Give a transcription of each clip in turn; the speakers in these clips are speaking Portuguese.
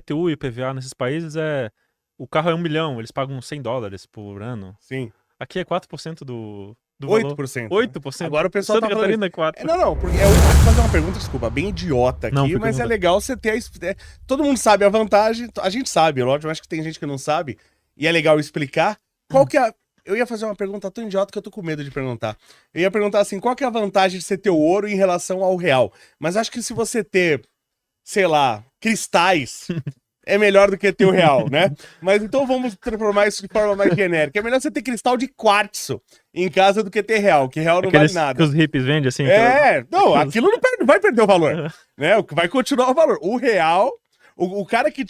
IPTU e IPVA nesses países o carro é 1 milhão, eles pagam $100 por ano. Sim. Aqui é 4% do valor. 8%. 8%. Agora o pessoal Santa tá falando Catarina é 4%. Não, porque eu vou fazer uma pergunta, desculpa, bem idiota Não, aqui, fica à mas é vontade. legal você ter todo mundo sabe a vantagem, a gente sabe, lógico, eu acho que tem gente que não sabe, e é legal explicar. Qual que é Eu ia fazer uma pergunta tão idiota que eu tô com medo de perguntar. Eu ia perguntar assim, qual que é a vantagem de você ter o ouro em relação ao real? Mas acho que se você ter, sei lá, cristais, é melhor do que ter o real, né? Mas então vamos transformar isso de forma mais genérica. É melhor você ter cristal de quartzo em casa do que ter real, que real não vale Aqueles que nada. os hippies vendem assim. Não, aquilo não vai perder o valor, né? Vai continuar o valor. O real, o cara que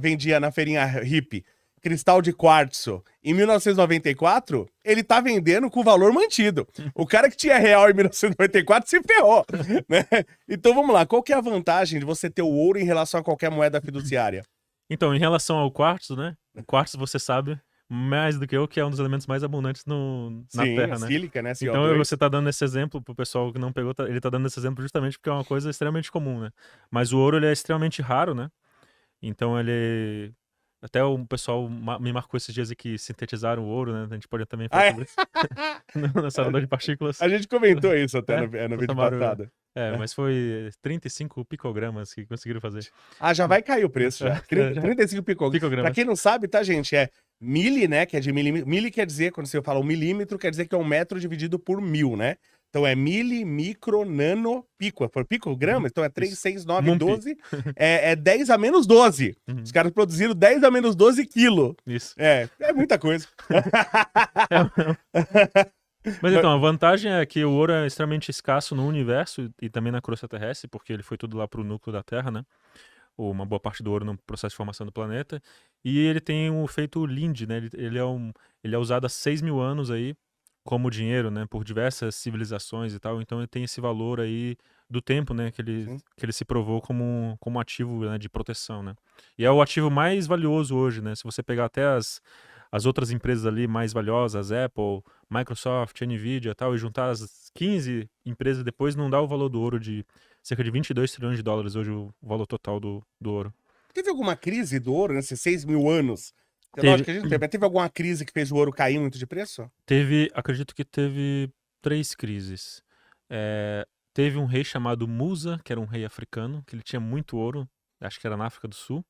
vendia na feirinha hippie cristal de quartzo em 1994, ele tá vendendo com o valor mantido. O cara que tinha real em 1994 se ferrou, né? Então vamos lá, qual que é a vantagem de você ter o ouro em relação a qualquer moeda fiduciária? Então, em relação ao quartzo, né? O quartzo, você sabe mais do que eu, que é um dos elementos mais abundantes na Sim, Terra, a né? sílica, né? Então CO2. você tá dando esse exemplo pro pessoal que não pegou, ele tá dando esse exemplo justamente porque é uma coisa extremamente comum, né? Mas o ouro, ele é extremamente raro, né? Então ele... Até o pessoal me marcou esses dias aqui que sintetizaram o ouro, né? A gente pode também falar sobre isso. No acelerador de partículas. A gente comentou isso até no vídeo Tomaram- passado. mas foi 35 picogramas que conseguiram fazer. Já vai cair o preço já. 35 picogramas. Pra Picogramas. quem não sabe, tá, gente? É mili, né? Que é de milímetro. Mili quer dizer, quando você fala um milímetro, quer dizer que é 1 metro dividido por 1000, né? Então é mili, micro, nano, pico. Por picograma, então é 3, 6, 9, Mumpi. 12. É 10 a menos 12. Uhum. Os caras produziram 10 a menos 12 quilos. Isso. É muita coisa. Mas então, a vantagem é que o ouro é extremamente escasso no universo e também na crosta terrestre, porque ele foi tudo lá pro núcleo da Terra, né? Ou uma boa parte do ouro no processo de formação do planeta. E ele tem o efeito Linde, né? Ele é usado há 6 mil anos aí como dinheiro, né? Por diversas civilizações e tal. Então ele tem esse valor aí do tempo, né? Que ele se provou como ativo, né, de proteção, né? E é o ativo mais valioso hoje, né? Se você pegar até as outras empresas ali mais valiosas, Apple, Microsoft, Nvidia e tal, e juntar as 15 empresas depois, não dá o valor do ouro de cerca de 22 trilhões de dólares hoje, o valor total do ouro. Teve alguma crise do ouro nesses 6 mil anos? Teve. Lógico que a gente não teve, mas teve alguma crise que fez o ouro cair muito de preço? Acredito que teve 3 crises. Teve um rei chamado Musa, que era um rei africano, que ele tinha muito ouro, acho que era na África do Sul,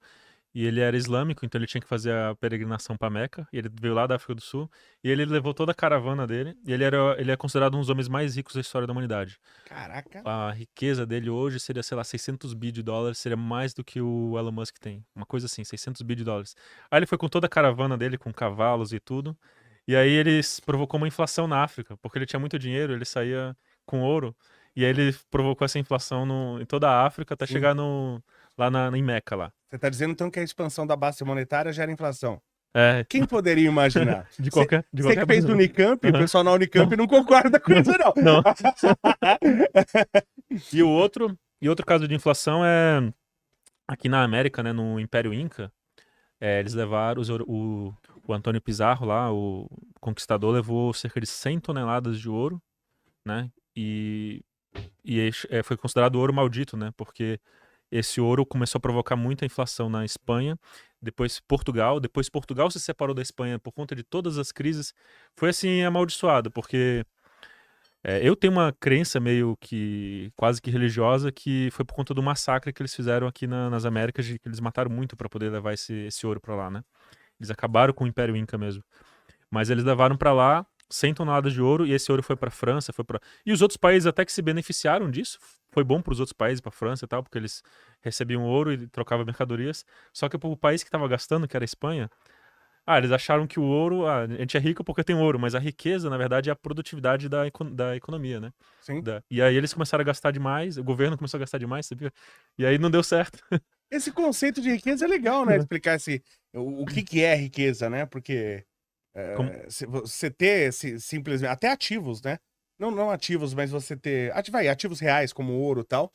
e ele era islâmico, então ele tinha que fazer a peregrinação para Meca, e ele veio lá da África do Sul, e ele levou toda a caravana dele, e ele é considerado um dos homens mais ricos da história da humanidade. Caraca. A riqueza dele hoje seria, sei lá, 600 bi de dólares, seria mais do que o Elon Musk tem. Uma coisa assim, 600 bi de dólares. Aí ele foi com toda a caravana dele, com cavalos e tudo, e aí ele provocou uma inflação na África, porque ele tinha muito dinheiro, ele saía com ouro, e aí ele provocou essa inflação em toda a África até Sim. chegar lá em Meca lá. Você tá dizendo então que a expansão da base monetária gera inflação? É, Quem poderia imaginar? de qualquer Você que fez do maneira. Unicamp, o pessoal na Unicamp não concorda com isso, não. Não. E outro caso de inflação é aqui na América, né, no Império Inca, eles levaram o Antônio Pizarro lá, o conquistador, levou cerca de 100 toneladas de ouro, né, e foi considerado ouro maldito, né, porque esse ouro começou a provocar muita inflação na Espanha, depois Portugal se separou da Espanha por conta de todas as crises, foi assim amaldiçoado, porque eu tenho uma crença meio que quase que religiosa que foi por conta do massacre que eles fizeram aqui nas Américas, de que eles mataram muito para poder levar esse ouro para lá, né? Eles acabaram com o Império Inca mesmo. Mas eles levaram para lá 100 toneladas de ouro e esse ouro foi para França, e os outros países até que se beneficiaram disso. Foi bom para os outros países, para França e tal, porque eles recebiam ouro e trocavam mercadorias. Só que para o país que estava gastando, que era a Espanha, eles acharam que o ouro, a gente é rico porque tem ouro, mas a riqueza, na verdade, é a produtividade da economia, né? Sim. E aí eles começaram a gastar demais, o governo começou a gastar demais, sabia? E aí não deu certo. Esse conceito de riqueza é legal, né? Explicar o que é riqueza, né? Porque você ter simplesmente, até ativos, né? Não ativos, mas você ter ativos reais como ouro e tal,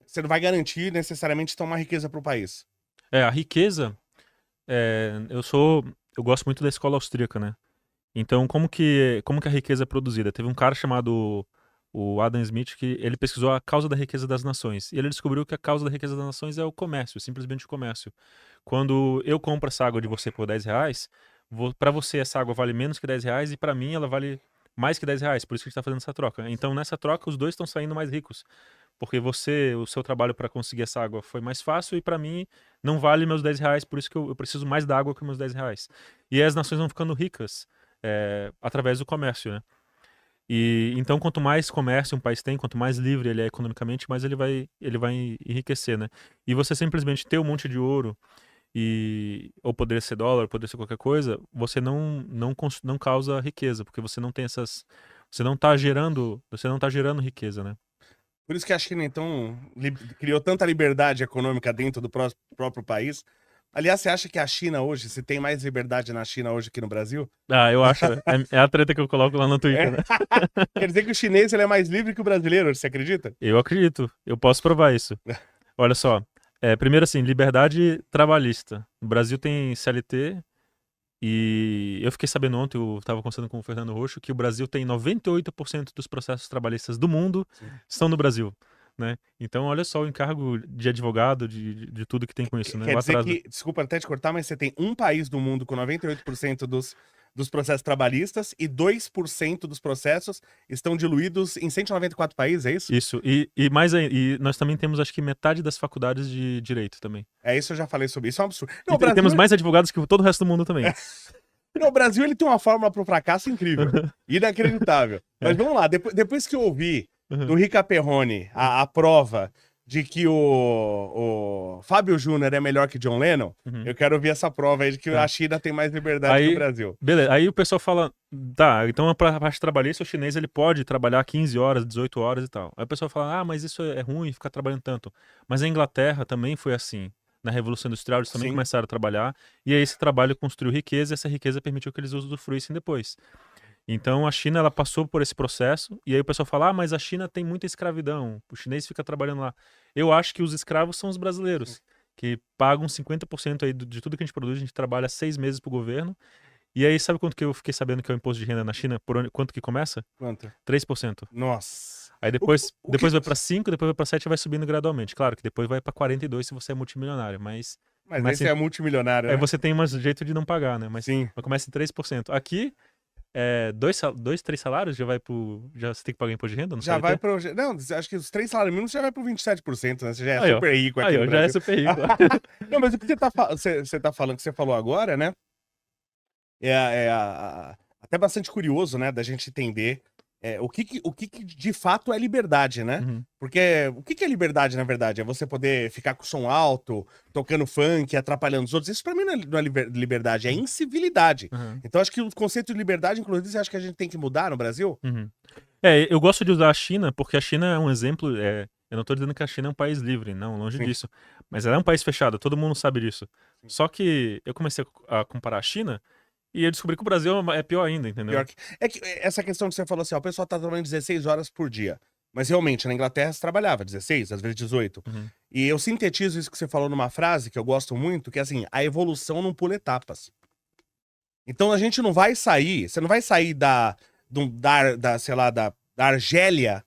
você não vai garantir necessariamente ter uma riqueza para o país. A riqueza, eu gosto muito da escola austríaca, né? Então, como que a riqueza é produzida? Teve um cara chamado o Adam Smith, que ele pesquisou a causa da riqueza das nações. E ele descobriu que a causa da riqueza das nações é o comércio, simplesmente o comércio. Quando eu compro essa água de você por R$ 10, para você essa água vale menos que R$ 10 e para mim ela vale mais que R$ 10. Por isso que a gente está fazendo essa troca. Então, nessa troca, os dois estão saindo mais ricos. Porque o seu trabalho para conseguir essa água foi mais fácil e para mim não vale meus R$ 10, por isso que eu preciso mais da água que meus R$ 10. E aí as nações vão ficando ricas através do comércio, né? E então, quanto mais comércio um país tem, quanto mais livre ele é economicamente, mais ele vai enriquecer, né? E você simplesmente ter um monte de ouro, ou poderia ser dólar, poderia ser qualquer coisa, você não causa riqueza, porque você não tem essas. Você não tá gerando riqueza, né? Por isso que a China, então, criou tanta liberdade econômica dentro do próprio país. Aliás, você acha que a China hoje, se tem mais liberdade na China hoje que no Brasil? Ah, eu acho. É a treta que eu coloco lá no Twitter, né? Quer dizer que o chinês ele é mais livre que o brasileiro, você acredita? Eu acredito. Eu posso provar isso. Olha só. Primeiro assim, liberdade trabalhista. O Brasil tem CLT e eu fiquei sabendo ontem, eu estava conversando com o Fernando Roxo, que o Brasil tem 98% dos processos trabalhistas do mundo estão no Brasil, né? Então, olha só o encargo de advogado, de tudo que tem com isso, né? Quer Lá dizer atrás que, desculpa até te cortar, mas você tem um país do mundo com 98% dos processos trabalhistas e 2% dos processos estão diluídos em 194 países, é isso? Isso. E nós também temos, acho que metade das faculdades de direito também. É isso, eu já falei sobre isso, é um absurdo. Não, E o Brasil, temos mais advogados que todo o resto do mundo também. não, o Brasil ele tem uma fórmula pro fracasso incrível, inacreditável. Mas vamos lá, depois que eu ouvi do Rica Perrone a prova de que o Fábio Júnior é melhor que John Lennon, eu quero ouvir essa prova aí de que a China tem mais liberdade que o Brasil. Beleza, aí o pessoal fala, tá, então a parte trabalhista, o chinês ele pode trabalhar 15 horas, 18 horas e tal. Aí o pessoal fala, mas isso é ruim, ficar trabalhando tanto. Mas a Inglaterra também foi assim. Na Revolução Industrial eles também começaram a trabalhar, e aí esse trabalho construiu riqueza, e essa riqueza permitiu que eles usufruíssem depois. Então a China ela passou por esse processo, e aí o pessoal fala, mas a China tem muita escravidão, o chinês fica trabalhando lá. Eu acho que os escravos são os brasileiros, que pagam 50% aí de tudo que a gente produz, a gente trabalha 6 meses pro governo, e aí sabe quanto que eu fiquei sabendo que é o imposto de renda na China? Quanto que começa? Quanto? 3%. Nossa. Aí depois vai pra 5, depois vai pra 7 e vai subindo gradualmente. Claro que depois vai pra 42 se você é multimilionário, mas aí você é multimilionário, aí né? você tem um jeito de não pagar, né? Mas Sim. começa em 3%. Aqui, 3 salários já você tem que pagar imposto de renda? Não Já vai pro... Não, acho que os 3 salários mínimos já vai pro 27%, né? Você já é super rico aqui no Brasil. Já é super rico. Não, mas o que você tá falando, que você falou agora, né? Até bastante curioso, né? Da gente entender o que de fato é liberdade, né? Porque o que é liberdade, na verdade? É você poder ficar com som alto, tocando funk, atrapalhando os outros. Isso pra mim não é liberdade, é incivilidade. Então acho que o conceito de liberdade, inclusive, você acha que a gente tem que mudar no Brasil? Eu gosto de usar a China, porque a China é um exemplo. Eu não tô dizendo que a China é um país livre, não, longe disso. Mas ela é um país fechado, todo mundo sabe disso. Só que eu comecei a comparar a China e eu descobri que o Brasil é pior ainda, entendeu? É que essa questão que você falou assim, o pessoal tá trabalhando 16 horas por dia. Mas realmente, na Inglaterra você trabalhava 16, às vezes 18. E eu sintetizo isso que você falou numa frase que eu gosto muito, que é assim, a evolução não pula etapas. Então a gente não vai sair, você não vai sair sei lá, da Argélia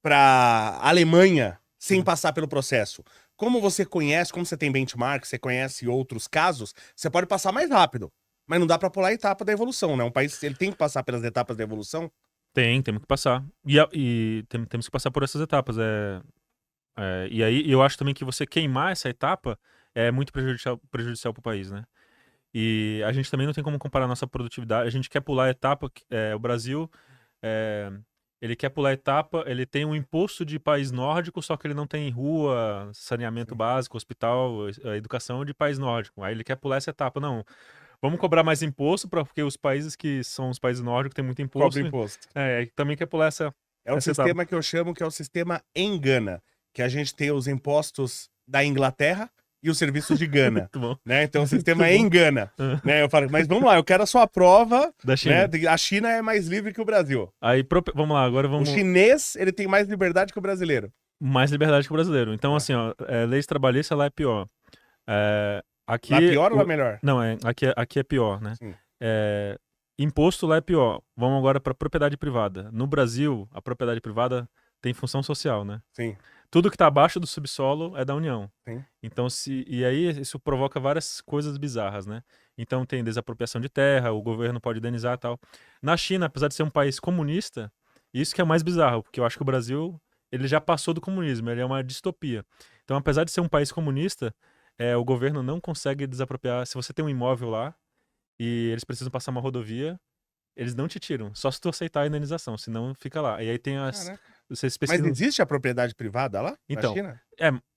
pra Alemanha sem passar pelo processo. Como você conhece, como você tem benchmark, você conhece outros casos, você pode passar mais rápido. Mas não dá pra pular a etapa da evolução, né? Um país, ele tem que passar pelas etapas da evolução? Temos que passar. E temos que passar por essas etapas. E aí eu acho também que você queimar essa etapa é muito prejudicial pro país, né? E a gente também não tem como comparar a nossa produtividade. A gente quer pular a etapa, o Brasil, ele quer pular a etapa, ele tem um imposto de país nórdico, só que ele não tem rua, saneamento básico, hospital, educação de país nórdico. Aí ele quer pular essa etapa. Não, vamos cobrar mais imposto, porque os países que são os países nórdicos têm muito imposto. Cobra imposto. Também quer pular essa É o sistema que eu chamo que é o sistema Engana, que a gente tem os impostos da Inglaterra e os serviços de Gana. Muito bom. Né? Então o sistema Engana. Né? Eu falo, mas vamos lá, eu quero a sua prova da China. Né? A China é mais livre que o Brasil. Aí, vamos lá, agora vamos... O chinês, ele tem mais liberdade que o brasileiro. Mais liberdade que o brasileiro. Então, assim, leis trabalhistas lá é pior. Aqui, lá é pior ou lá é melhor? Não, aqui é pior, né? Imposto lá é pior. Vamos agora para propriedade privada. No Brasil, a propriedade privada tem função social, né? Sim, Tudo que está abaixo do subsolo é da União. sim. Então, e aí isso provoca várias coisas bizarras, né? Então tem desapropriação de terra, o governo pode indenizar e tal. Na China, apesar de ser um país comunista, isso que é mais bizarro, porque eu acho que o Brasil, ele já passou do comunismo, ele é uma distopia. Então, apesar de ser um país comunista, o governo não consegue desapropriar. Se você tem um imóvel lá e eles precisam passar uma rodovia, eles não te tiram, só se tu aceitar a indenização, senão fica lá. E aí tem Caraca. vocês Mas pesquisam. existe a propriedade privada lá, na Então, China?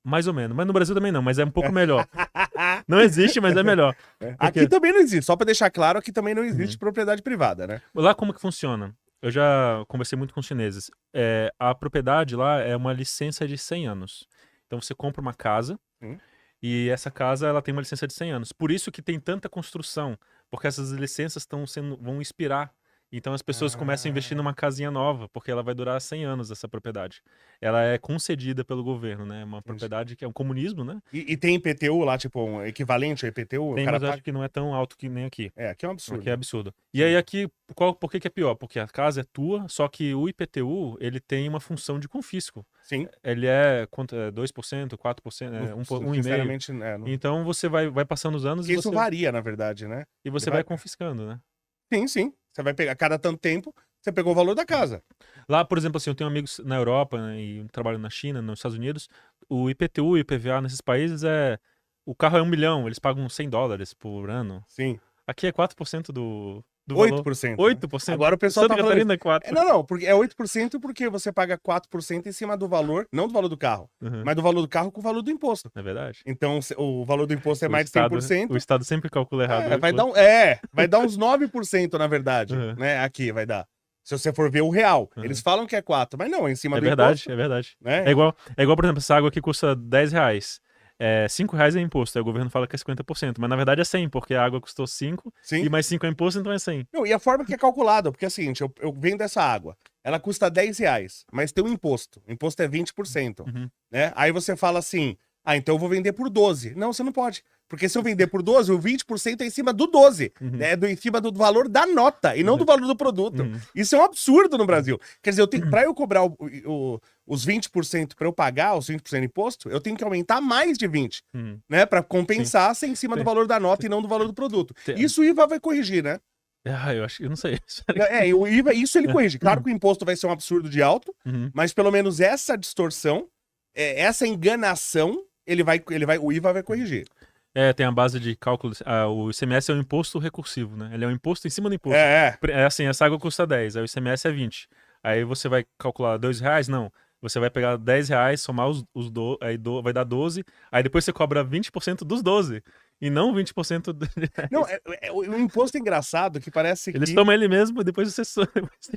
mais ou menos. Mas no Brasil também não, mas é um pouco melhor. Não existe, mas é melhor. Aqui também não existe, só pra deixar claro, aqui também não existe Uhum. propriedade privada, né? Lá como que funciona? Eu já conversei muito com os chineses. A propriedade lá é uma licença de 100 anos. Então você compra uma casa Hum. e essa casa ela tem uma licença de 100 anos. Por isso que tem tanta construção, porque essas licenças vão expirar. Então as pessoas começam a investir numa casinha nova, porque ela vai durar 100 anos, essa propriedade. Ela é concedida pelo governo, né? Uma propriedade que é um comunismo, né? E tem IPTU lá, tipo, um equivalente ao IPTU? Tem, o cara mas eu paga... acho que não é tão alto que nem aqui. Aqui é um absurdo. Aqui é absurdo. E aí aqui, por que que é pior? Porque a casa é tua, só que o IPTU, ele tem uma função de confisco. Sim. Ele é 2%, 4%, 1,5%. Sinceramente, Então você vai passando os anos Porque e isso você, varia, na verdade, né? e você Ele vai confiscando, né? Sim, sim. Você vai pegar, cada tanto tempo, você pegou o valor da casa. Lá, por exemplo, assim, eu tenho amigos na Europa, né, e trabalho na China, nos Estados Unidos, o IPTU e o IPVA nesses países o carro é 1 milhão, eles pagam $100 por ano. Sim. Aqui é 4% do valor. 8%. 8%. Agora o pessoal Santa tá falando... Catarina é 4%. Não, porque é 8% porque você paga 4% em cima do valor, não do valor do carro, Uhum. mas do valor do carro com o valor do imposto. É verdade. Então, o valor do imposto é mais de Estado, 100%. o Estado sempre calcula errado. Vai dar uns 9%, na verdade, Uhum. né? Aqui vai dar. Se você for ver o real. Uhum. Eles falam que é 4, mas não, é em cima do verdade, imposto. É verdade, Né? é igual, por exemplo, essa água aqui custa R$10. R$5 é imposto, aí o governo fala que é 50%, mas na verdade é 100, porque a água custou 5 Sim. e mais 5 é imposto, então é 100. Não, e a forma que é calculada, porque é o seguinte, eu vendo essa água, ela custa R$10, mas tem um imposto. O imposto é 20%. Uhum. Né? Aí você fala assim, então eu vou vender por 12. Não, você não pode. Porque se eu vender por 12, o 20% é em cima do 12. Uhum. Né? Em cima do valor da nota e não do valor do produto. Uhum. Isso é um absurdo no Brasil. Quer dizer, pra eu cobrar os 20% pra eu pagar os 20% de imposto, eu tenho que aumentar mais de 20%. Uhum. Né? Pra compensar ser em cima do valor da nota e não do valor do produto. Isso o IVA vai corrigir, né? Eu não sei. O IVA, isso ele corrige. Claro que o imposto vai ser um absurdo de alto, Uhum. mas pelo menos essa distorção, essa enganação, o IVA vai corrigir. Tem a base de cálculo. O ICMS é um imposto recursivo, né? Ele é um imposto em cima do imposto. É assim, essa água custa 10, aí o ICMS é 20. Aí você vai calcular R$2? Não. Você vai pegar R$10, somar aí vai dar 12, aí depois você cobra 20% dos 12. E não 20% do... Não, o imposto é engraçado que parece que... Eles tomam ele mesmo e depois você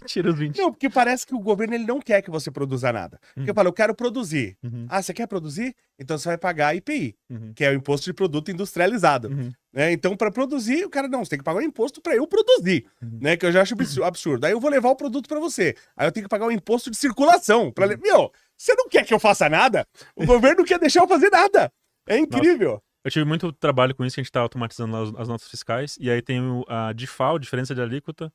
tira os 20. Não, porque parece que o governo ele não quer que você produza nada. Porque fala, eu quero produzir. Uhum. Você quer produzir? Então você vai pagar IPI, Uhum. que é o Imposto de Produto Industrializado. Uhum. Né? Então, para produzir, o cara, não, você tem que pagar o imposto para eu produzir, né? Que eu já acho absurdo. Aí eu vou levar o produto para você. Aí eu tenho que pagar o imposto de circulação. Meu, você não quer que eu faça nada? O governo não quer deixar eu fazer nada. É incrível. Nossa. Eu tive muito trabalho com isso, que a gente tá automatizando lá as notas fiscais, e aí tem a DIFAL, diferença de alíquota,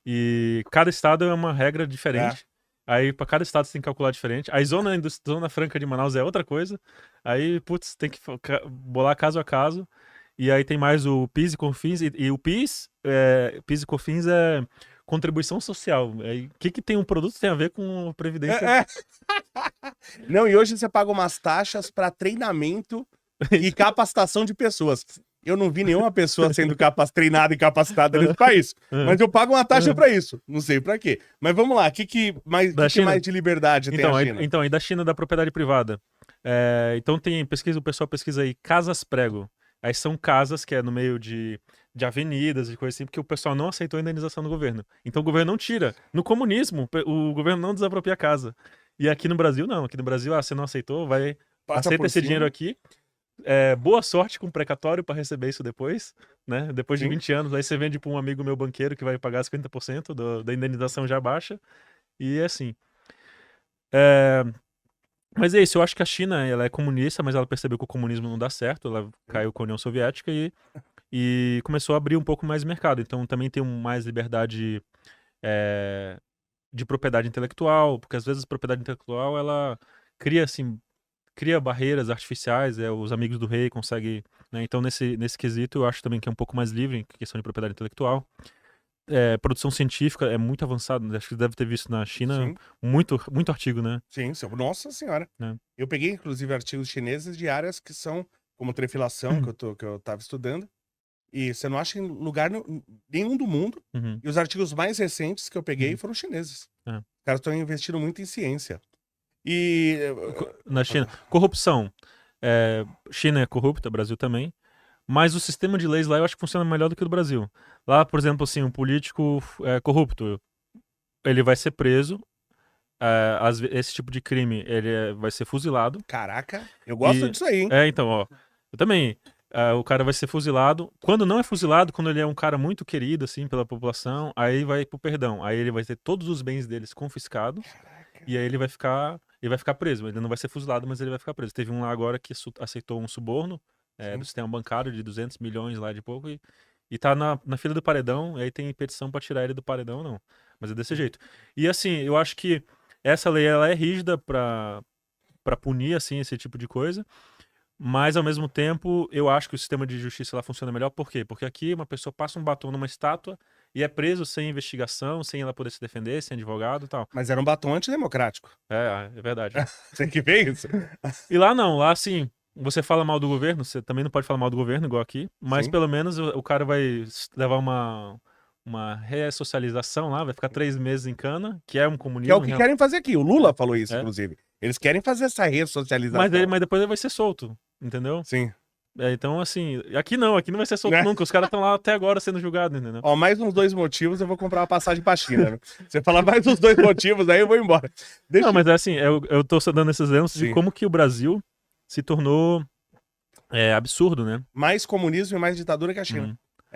e cada estado é uma regra diferente. Aí para cada estado você tem que calcular diferente. A zona franca de Manaus é outra coisa. Aí, putz, tem que bolar caso a caso. E aí tem mais o PIS e COFINS, e o PIS e COFINS é contribuição social. O que tem um produto tem a ver com previdência? Não, e hoje você paga umas taxas para treinamento e capacitação de pessoas. Eu não vi nenhuma pessoa sendo treinada e capacitada nesse país. Mas eu pago uma taxa para isso. Não sei para quê. Mas vamos lá, o que mais de liberdade tem a China? Então, e da China da propriedade privada? Então o pessoal pesquisa aí, casas prego. Aí são casas que é no meio de avenidas e coisa assim, porque o pessoal não aceitou a indenização do governo. Então o governo não tira. No comunismo, o governo não desapropria a casa. E aqui no Brasil, não. Aqui no Brasil, você não aceitou, aceita esse dinheiro aqui. Boa sorte com o precatório para receber isso depois, né? Depois de 20 anos, aí você vende para um amigo meu banqueiro que vai pagar 50% da indenização já baixa. E é assim. Mas é isso, eu acho que a China ela é comunista, mas ela percebeu que o comunismo não dá certo, ela caiu com a União Soviética e começou a abrir um pouco mais o mercado. Então também tem mais liberdade é, de propriedade intelectual, porque às vezes a propriedade intelectual ela cria assim, cria barreiras artificiais, os amigos do rei conseguem, né? Então nesse quesito eu acho também que é um pouco mais livre em questão de propriedade intelectual. Produção científica é muito avançada, acho que você deve ter visto na China Sim, muito artigo, né? sim, nossa senhora. Né? Eu peguei, inclusive, artigos chineses de áreas que são, como trefilação, que eu tava estudando, e você não acha em lugar nenhum do mundo, Uhum. e os artigos mais recentes que eu peguei Uhum. foram chineses. É. Os caras estão investindo muito em ciência. E... Na China, corrupção. China é corrupta, Brasil também. Mas o sistema de leis lá eu acho que funciona melhor do que o do Brasil. Lá, por exemplo, assim, um político corrupto, ele vai ser preso. Esse tipo de crime, ele vai ser fuzilado. Caraca, eu gosto disso aí, hein? Então, ó, eu também. O cara vai ser fuzilado. Quando não é fuzilado, quando ele é um cara muito querido, assim, pela população, aí vai pro perdão. Aí ele vai ter todos os bens deles confiscados. E aí ele vai ficar preso. Ele não vai ser fuzilado, mas ele vai ficar preso. Teve um lá agora que aceitou um suborno do sistema bancário de 200 milhões lá de pouco e tá na fila do paredão. E aí tem petição pra tirar ele do paredão, não. Mas é desse jeito. E assim, eu acho que essa lei ela é rígida pra punir assim esse tipo de coisa. Mas ao mesmo tempo, eu acho que o sistema de justiça lá funciona melhor. Por quê? Porque aqui uma pessoa passa um batom numa estátua e é preso sem investigação, sem ela poder se defender, sem advogado e tal. Mas era um batom antidemocrático. É verdade. Você que vê isso? E lá não, lá assim, você fala mal do governo, você também não pode falar mal do governo, igual aqui, mas Sim. pelo menos o cara vai levar uma ressocialização lá, vai ficar 3 meses em cana, que é um Que é comunismo. o que querem fazer aqui. O Lula falou isso, É. inclusive. Eles querem fazer essa ressocialização. Mas depois ele vai ser solto, entendeu? Sim. Então, assim, aqui não vai ser solto Né? nunca. Os caras estão lá até agora sendo julgados, entendeu? Ó, mais uns 2 motivos, eu vou comprar uma passagem pra China. Né? Você falar mais uns 2 motivos, aí eu vou embora. Não, mas é assim, eu tô só dando esses exemplos de Sim. como que o Brasil se tornou absurdo, né? Mais comunismo e mais ditadura que a China.